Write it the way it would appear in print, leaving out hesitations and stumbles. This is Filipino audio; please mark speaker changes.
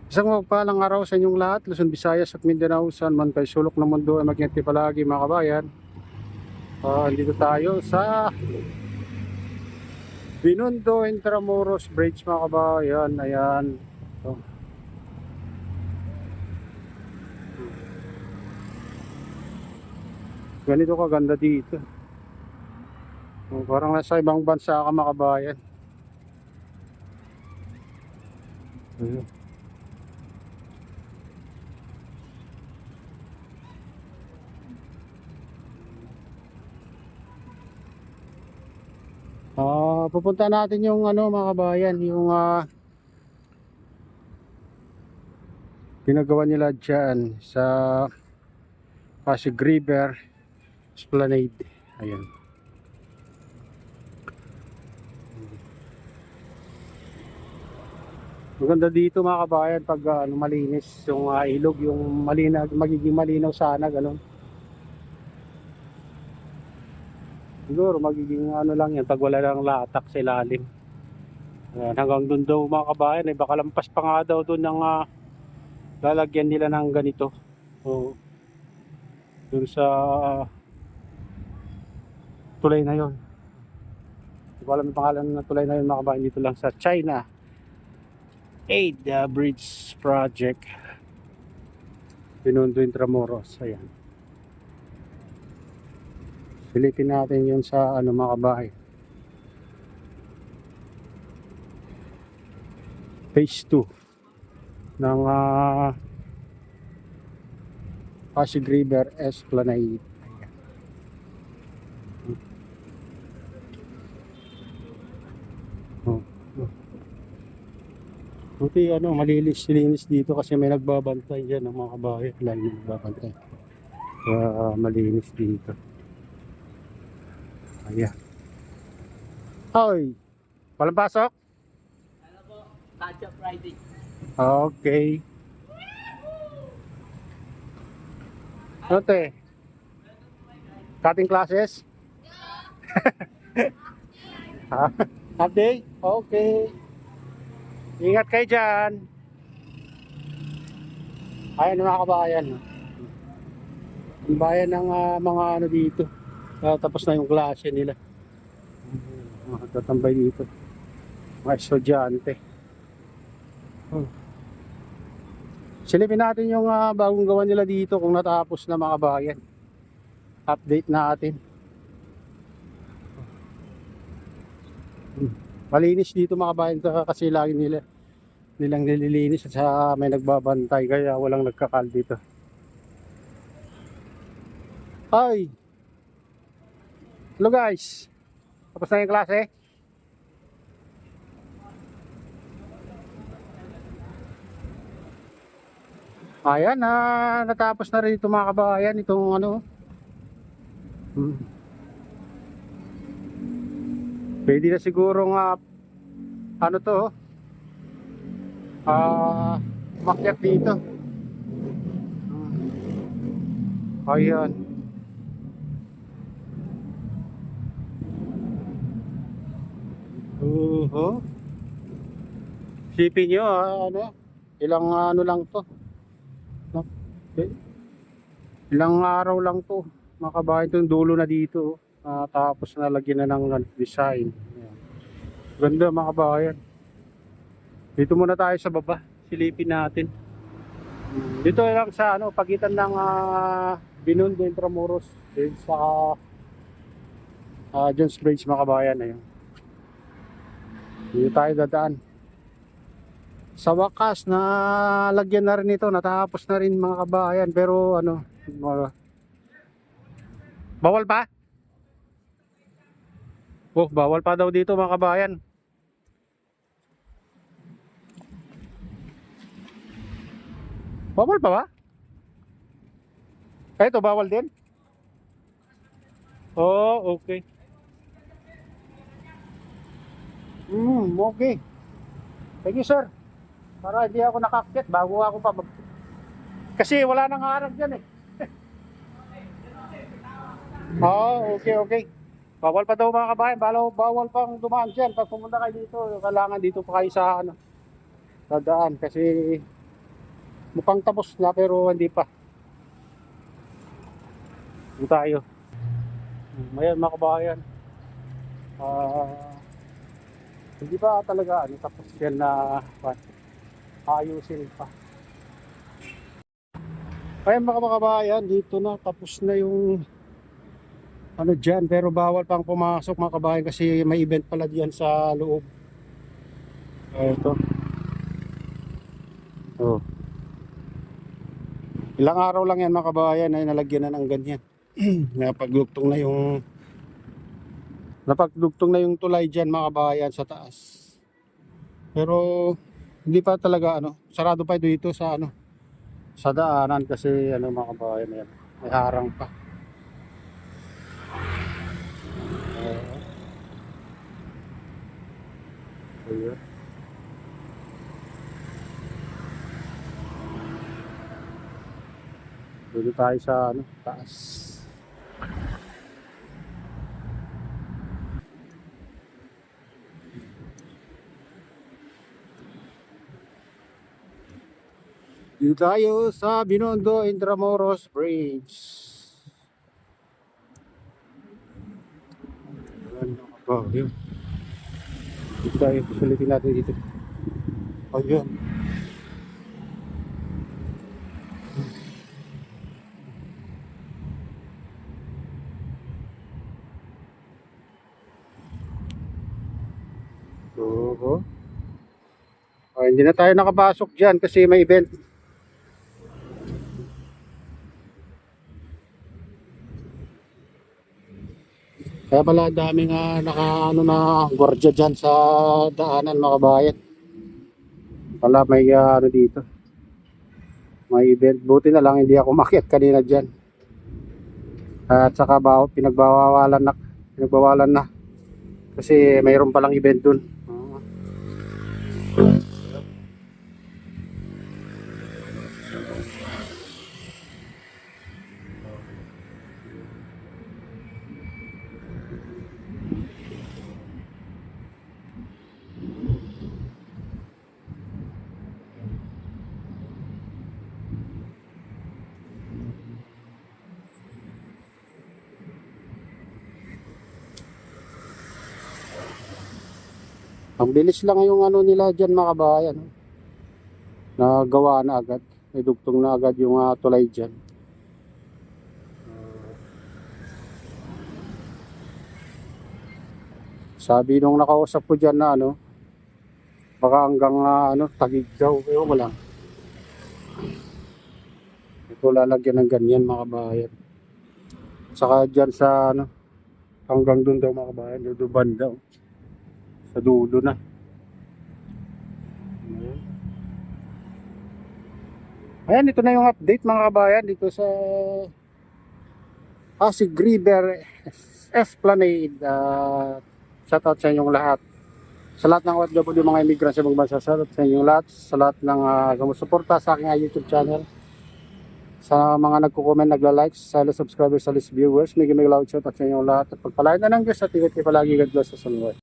Speaker 1: Isang mapagpalang araw sa inyong lahat, Luzon, Visayas at Mindanao, saan man kayo sulok ng mundo ay mag-ingat palagi mga kabayan. Dito tayo sa Binondo Intramuros Bridge mga kabayan. Ayan. Ito. Ganito kaganda dito. Parang nasa ibang bansa ka mga kabayan. Ayan. Pupunta natin yung ano mga kabayan, yung ginagawa nila dyan sa Pasig River Esplanade. Ayan. Maganda dito mga kabayan pag malinis yung ilog, yung malinaw, magiging malinaw sana ganun. Siguro magiging ano lang yan pag wala lang latak sa ilalim. Ayan, hanggang doon daw mga kabayan, baka lampas pa nga daw doon ng lalagyan nila ng ganito. O doon sa tulay na yon. Hindi ko alam yung pangalan ng tulay na yun mga kabayan, dito lang sa China Aid Bridge Project, Binondo Intramuros. Ayan. Silipin natin yun sa ano mga kabayan. Phase 2 ng Pasig River Esplanade. Oh. Buti ano, malinis dito kasi may nagbabantay dyan ng mga kabayan. Lagi may nagbabantay. Kaya malinis dito. Ayan. Hoy! Walang pasok?
Speaker 2: Ano po? Catch-up Friday.
Speaker 1: Okay. Ano te? Cutting classes? Ha? Half day? Okay. Ingat kayo dyan. Ayan mga kabayan. Ang bayan ng mga ano dito. Tapos na yung klase nila. Mga tatambay dito. Mga estudyante. Silipin natin yung bagong gawa nila dito kung natapos na mga kabayan. Update natin. Malinis dito mga kabayan kasi lagi nilang nililinis at sa may nagbabantay kaya walang nagkakal dito. Hi! Hello guys! Tapos na yung klase? Ayan na, natapos na rin ito mga kabayan itong ano. Pwede na siguro nga ano to umakyat dito. Ayan. Sipin nyo ano, ilang ano lang to, no? Ilang araw lang to mga kabayan, itong dulo na dito. Tapos nalagyan na ng design. Ayan. Ganda mga kabayan. Dito muna tayo sa baba, silipin natin. Dito lang sa ano, pagitan ng Binondo Intramuros din sa Jones Bridge mga kabayan. Ayun. Dito tayo dadaan. Sa wakas na lagyan na rin ito, natapos na rin mga kabayan, pero ano, bawal pa? Oh, bawal pa daw dito mga kabayan. Bawal pa ba? Ito bawal din? Oh, okay. Okay. Thank you, sir. Para hindi ako nakakyat bago ako pa kasi wala nang harang dyan eh. Okay, okay. Bawal pa daw mga kabayan, bawal pang dumaan dyan. Pag pumunta kayo dito, kailangan dito pa kayo sa ano, dadaan kasi Mukhang tapos na pero hindi pa. Dito tayo. Ayan mga kabayan. Hindi pa talaga tapos yan na ayusin pa. Ayan mga kabayan, dito na tapos na yung dyan, pero bawal pang pumasok mga kabayan kasi may event pala diyan sa loob. Ito. Oh. Ilang araw lang yan mga kabayan ay nalagyan na ng ganyan. Napagdugtong na yung tulay diyan mga kabayan sa taas. Pero hindi pa talaga sarado pa dito sa sa daanan kasi mga kabayan yan. May harang pa. Ayan. Dito tayo sa taas. Dito tayo sa Binondo Intramuros Bridge. Yun. Dito tayo, sulitin natin dito. Ayun. Oo. Hindi na tayo nakapasok dyan kasi may event. Kaya pala daming na gwardiya dyan sa daanan mga kabayan. Wala may dito. May event. Buti na lang hindi ako makiat kanina dyan. At saka pinagbawalan na. Kasi mayroon palang event dun. Ang bilis lang yung nila dyan mga kabayan. Nagawa na agad. May dugtong na agad yung tulay dyan. Sabi nung nakausap ko dyan na baka hanggang Taguig daw. Pero wala. Ito lalagyan ng ganyan mga kabayan. Saka dyan sa hanggang dun daw mga kabayan. Duduban daw. Sa dulo na. Ayan, ito na yung update mga kabayan dito sa Pasig River Esplanade. Shoutout sa inyong lahat. Sa lahat ng OFW mga immigrants sa ibang bansa, shoutout sa inyong lahat. Sa lahat ng sumusuporta sa aking YouTube channel. Sa mga nagko-comment, nagla-like, sa subscribers, sa viewers, may loud shoutout sa inyong lahat. At pagpalain na ng Diyos at ingat kayo palagi. God bless sa sunod.